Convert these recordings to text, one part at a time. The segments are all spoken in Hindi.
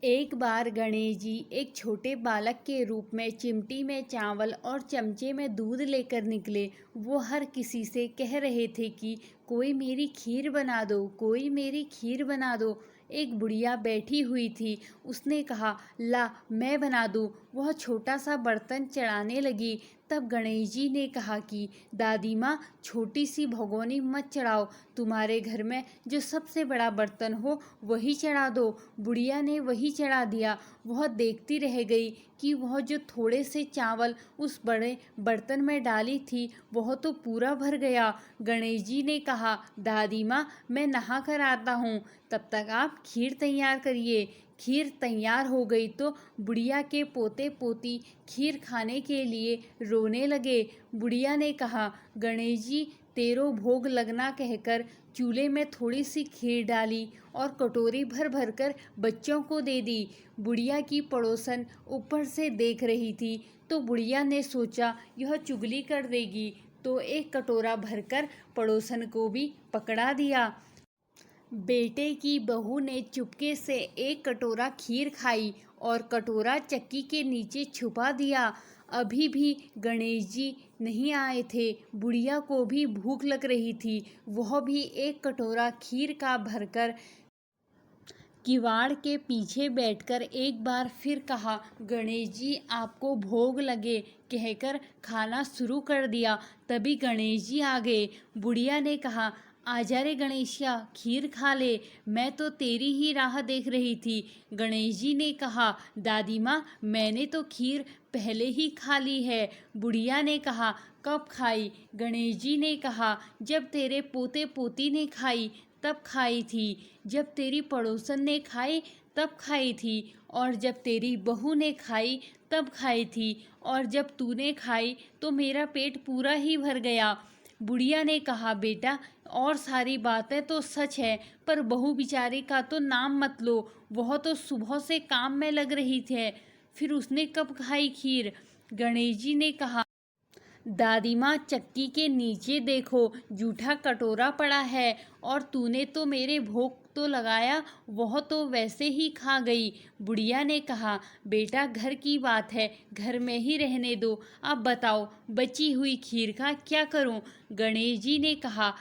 एक बार गणेश जी एक छोटे बालक के रूप में चिमटी में चावल और चमचे में दूध लेकर निकले। वो हर किसी से कह रहे थे कि कोई मेरी खीर बना दो, कोई मेरी खीर बना दो। एक बुढ़िया बैठी हुई थी। उसने कहा, ला मैं बना दूँ। वह छोटा सा बर्तन चढ़ाने लगी। तब गणेश जी ने कहा कि दादी माँ, छोटी सी भगोनी मत चढ़ाओ, तुम्हारे घर में जो सबसे बड़ा बर्तन हो वही चढ़ा दो। बुढ़िया ने वही चढ़ा दिया। वह देखती रह गई कि वह जो थोड़े से चावल उस बड़े बर्तन में डाली थी वह तो पूरा भर गया। गणेश जी ने कहा, दादी माँ मैं नहा कर आता हूँ, तब तक आप खीर तैयार करिए। खीर तैयार हो गई तो बुढ़िया के पोते पोती खीर खाने के लिए रोने लगे। बुढ़िया ने कहा, गणेश जी तेरो भोग लगना कहकर चूल्हे में थोड़ी सी खीर डाली और कटोरी भर भर कर बच्चों को दे दी। बुढ़िया की पड़ोसन ऊपर से देख रही थी तो बुढ़िया ने सोचा यह चुगली कर देगी, तो एक कटोरा भरकर पड़ोसन को भी पकड़ा दिया। बेटे की बहू ने चुपके से एक कटोरा खीर खाई और कटोरा चक्की के नीचे छुपा दिया। अभी भी गणेश जी नहीं आए थे। बुढ़िया को भी भूख लग रही थी। वह भी एक कटोरा खीर का भरकर किवाड़ के पीछे बैठकर एक बार फिर कहा, गणेश जी आपको भोग लगे कहकर खाना शुरू कर दिया। तभी गणेश जी आ गए। बुढ़िया ने कहा, आजा रे गणेशिया, खीर खा ले, मैं तो तेरी ही राह देख रही थी। गणेश जी ने कहा, दादी माँ मैंने तो खीर पहले ही खा ली है। बुढ़िया ने कहा, कब खाई? गणेश जी ने कहा, जब तेरे पोते पोती ने खाई तब खाई थी, जब तेरी पड़ोसन ने खाई तब खाई थी, और जब तेरी बहू ने खाई तब खाई थी, और जब तूने खाई तो मेरा पेट पूरा ही भर गया। बुढ़िया ने कहा, बेटा और सारी बातें तो सच है, पर बहू बिचारी का तो नाम मत लो, वह तो सुबह से काम में लग रही थी, फिर उसने कब खाई खीर? गणेश जी ने कहा, दादी माँ चक्की के नीचे देखो, जूठा कटोरा पड़ा है, और तूने तो मेरे भोग तो लगाया, वह तो वैसे ही खा गई। बुढ़िया ने कहा, बेटा घर की बात है, घर में ही रहने दो। अब बताओ बची हुई खीर का क्या करूं? गणेश जी ने कहा,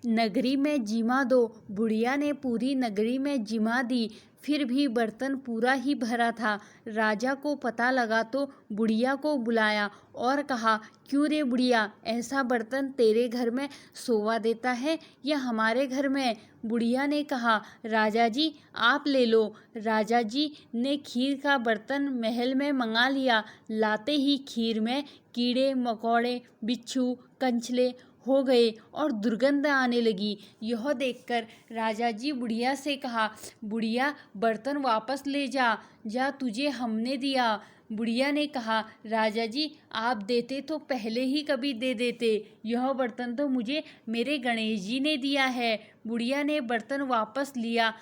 नगरी में जिमा दो। बुढ़िया ने पूरी नगरी में जिमा दी, फिर भी बर्तन पूरा ही भरा था। राजा को पता लगा तो बुढ़िया को बुलाया और कहा, क्यों रे बुढ़िया, ऐसा बर्तन तेरे घर में सोवा देता है या हमारे घर में? बुढ़िया ने कहा, राजा जी आप ले लो। राजा जी ने खीर का बर्तन महल में मंगा लिया। लाते ही खीर में कीड़े मकोड़े, बिच्छू, कंछले हो गए और दुर्गंध आने लगी। यह देखकर राजा जी बुढ़िया से कहा, बुढ़िया बर्तन वापस ले जा, जा तुझे हमने दिया। बुढ़िया ने कहा, राजा जी आप देते तो पहले ही कभी दे देते, यह बर्तन तो मुझे मेरे गणेश जी ने दिया है। बुढ़िया ने बर्तन वापस लिया।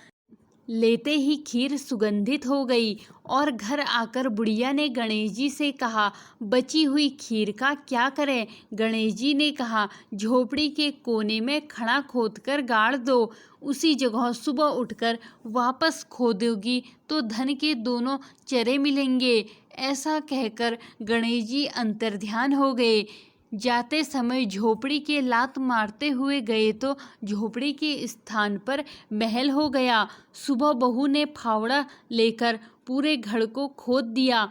लेते ही खीर सुगंधित हो गई और घर आकर बुढ़िया ने गणेश जी से कहा, बची हुई खीर का क्या करें? गणेश जी ने कहा, झोपड़ी के कोने में खड़ा खोदकर गाड़ दो, उसी जगह सुबह उठकर वापस खोदोगी तो धन के दोनों चरे मिलेंगे। ऐसा कहकर गणेश जी अंतर्ध्यान हो गए। जाते समय झोपड़ी के लात मारते हुए गए तो झोपड़ी के स्थान पर महल हो गया। सुबह बहू ने फावड़ा लेकर पूरे घर को खोद दिया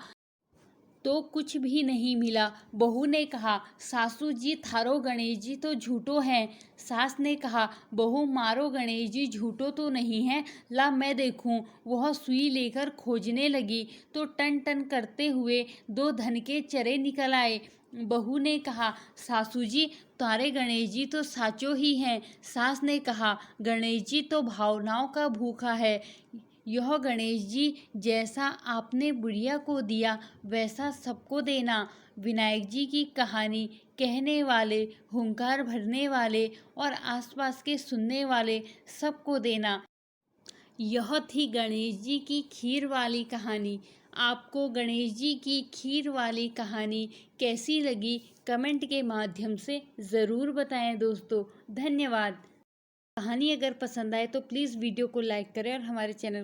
तो कुछ भी नहीं मिला। बहू ने कहा, सासू जी थारो गणेश जी तो झूठो हैं। सास ने कहा, बहू मारो गणेश जी झूठो तो नहीं है, ला मैं देखूं। वह सुई लेकर खोजने लगी तो टन टन करते हुए दो धन के चरे निकल आए। बहू ने कहा, सासू जी तारे गणेश जी तो साचो ही हैं। सास ने कहा, गणेश जी तो भावनाओं का भूखा है, यह गणेश जी जैसा आपने बुढ़िया को दिया वैसा सबको देना। विनायक जी की कहानी कहने वाले, हुंकार भरने वाले और आसपास के सुनने वाले सबको देना। यह थी गणेश जी की खीर वाली कहानी। आपको गणेश जी की खीर वाली कहानी कैसी लगी कमेंट के माध्यम से ज़रूर बताएं दोस्तों। धन्यवाद। कहानी अगर पसंद आए तो प्लीज़ वीडियो को लाइक करें और हमारे चैनल को